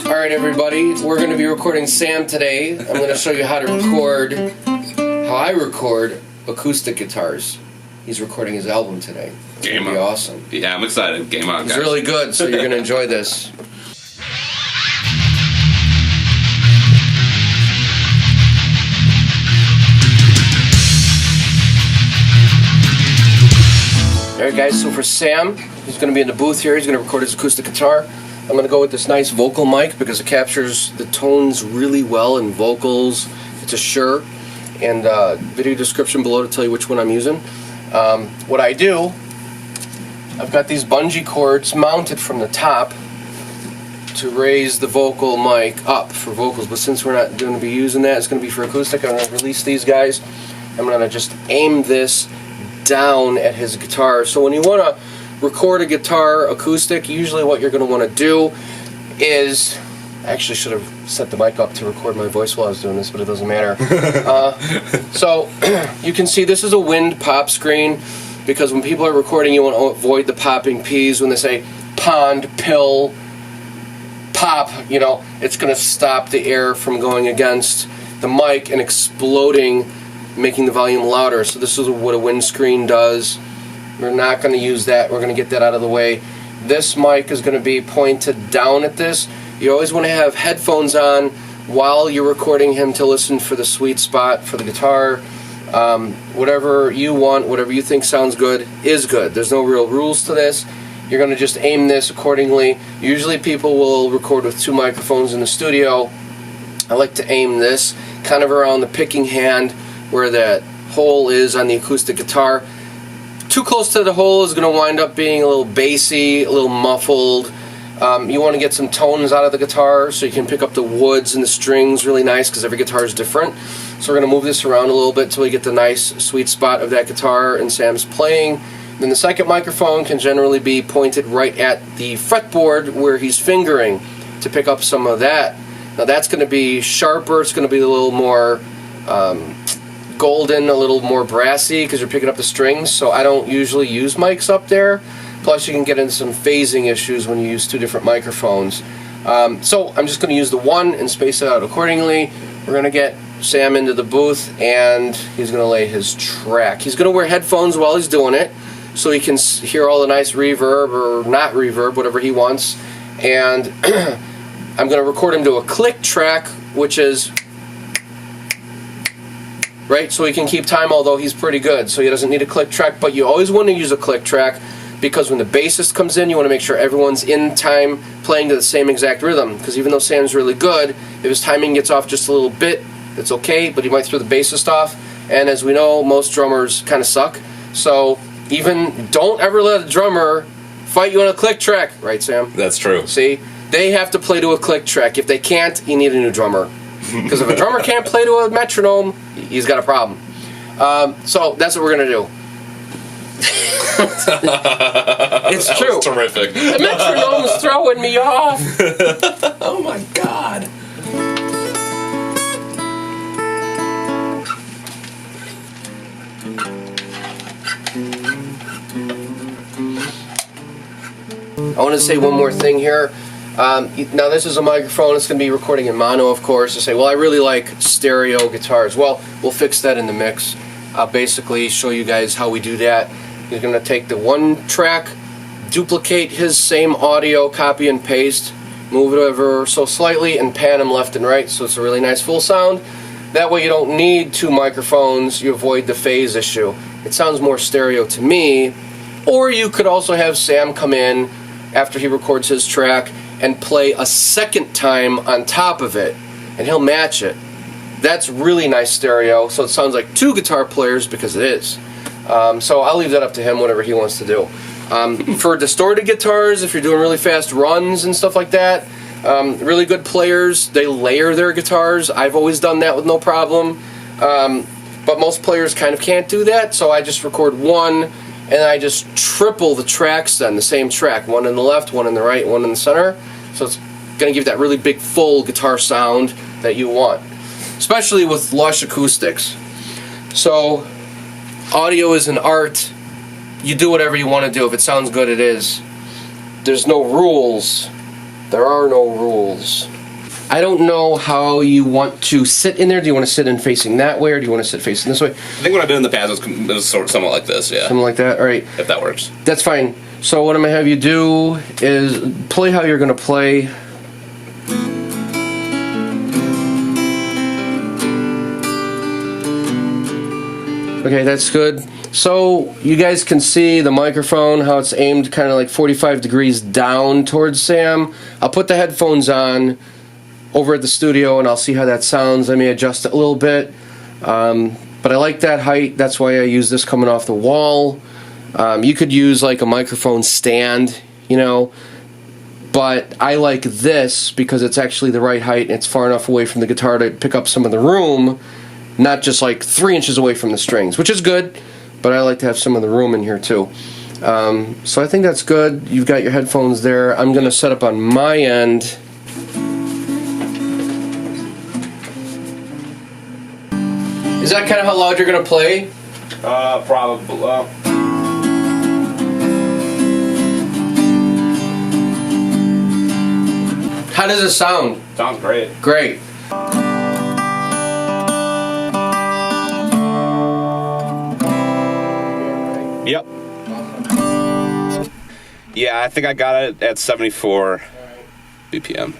Alright everybody, we're going to be recording Sam today. I'm going to show you how I record acoustic guitars. He's recording his album today. It's going to be awesome. Yeah, I'm excited. Game on, guys. It's really good, so you're going to enjoy this. Alright guys, so for Sam, he's going to be in the booth here. He's going to record his acoustic guitar. I'm going to go with this nice vocal mic because it captures the tones really well in vocals. It's a Shure, and video description below to tell you which one I'm using. What I do, I've got these bungee cords mounted from the top to raise the vocal mic up for vocals, but since we're not going to be using that, it's going to be for acoustic. I'm going to release these guys. I'm going to just aim this down at his guitar. So when you want to record a guitar acoustic, usually what you're going to want to do is, I actually should have set the mic up to record my voice while I was doing this, but it doesn't matter. So you can see this is a wind pop screen, because when people are recording you want to avoid the popping P's. When they say pond, pill, pop, you know, it's going to stop the air from going against the mic and exploding, making the volume louder. So this is what a windscreen does. We're not going to use that. We're going to get that out of the way. This mic is going to be pointed down at this. You always want to have headphones on while you're recording him to listen for the sweet spot for the guitar. Whatever you want, whatever you think sounds good is good. There's no real rules to this. You're going to just aim this accordingly. Usually people will record with two microphones in the studio. I like to aim this kind of around the picking hand where that hole is on the acoustic guitar. Too close to the hole is going to wind up being a little bassy, a little muffled. You want to get some tones out of the guitar so you can pick up the woods and the strings really nice, because every guitar is different. So we're going to move this around a little bit until we get the nice sweet spot of that guitar and Sam's playing. Then the second microphone can generally be pointed right at the fretboard where he's fingering to pick up some of that. Now that's going to be sharper. It's going to be a little more golden, a little more brassy, because you're picking up the strings. So I don't usually use mics up there. Plus you can get into some phasing issues when you use two different microphones. So I'm just going to use the one and space it out accordingly. We're going to get Sam into the booth and he's going to lay his track. He's going to wear headphones while he's doing it so he can hear all the nice reverb or not reverb, whatever he wants. And I'm going to record him to a click track, which is right, so he can keep time, although he's pretty good, so he doesn't need a click track. But you always want to use a click track, because when the bassist comes in, you want to make sure everyone's in time playing to the same exact rhythm, because even though Sam's really good, if his timing gets off just a little bit, it's okay, but he might throw the bassist off. And as we know, most drummers kind of suck, so even don't ever let a drummer fight you on a click track, right, Sam? That's true. See, they have to play to a click track. If they can't, you need a new drummer. Because if a drummer can't play to a metronome, he's got a problem. So that's what we're going to do. It's that true. Was terrific. The metronome's throwing me off. Oh my God. I want to say one more thing here. Now this is a microphone, it's going to be recording in mono, of course. You say, well, I really like stereo guitars. Well, we'll fix that in the mix. I'll basically show you guys how we do that. You're going to take the one track, duplicate his same audio, copy and paste, move it over so slightly, and pan them left and right so it's a really nice full sound. That way you don't need two microphones, you avoid the phase issue. It sounds more stereo to me. Or you could also have Sam come in after he records his track and play a second time on top of it, and he'll match it. That's really nice stereo, so it sounds like two guitar players, because it is. So I'll leave that up to him, whatever he wants to do. For distorted guitars, if you're doing really fast runs and stuff like that, really good players, they layer their guitars. I've always done that with no problem. But most players kind of can't do that, so I just record one, and I just triple the tracks then, the same track. One in the left, one in the right, one in the center. So it's going to give that really big, full guitar sound that you want, especially with lush acoustics. So audio is an art. You do whatever you want to do. If it sounds good, it is. There's no rules. There are no rules. I don't know how you want to sit in there. Do you want to sit in facing that way, or do you want to sit facing this way? I think what I did in the past was somewhat like this, yeah. Something like that? All right. If that works. That's fine. So what I'm going to have you do is play how you're going to play. Okay, that's good. So you guys can see the microphone, how it's aimed kind of like 45 degrees down towards Sam. I'll put the headphones on over at the studio and I'll see how that sounds. I may adjust it a little bit. But I like that height. That's why I use this coming off the wall. You could use like a microphone stand, you know. But I like this because it's actually the right height and it's far enough away from the guitar to pick up some of the room. Not just like 3 inches away from the strings, which is good. But I like to have some of the room in here too. So I think that's good. You've got your headphones there. I'm going to set up on my end. Is that kind of how loud you're going to play? Probably. How does it sound? Sounds great. Great. Yep. Yeah, I think I got it at 74 BPM.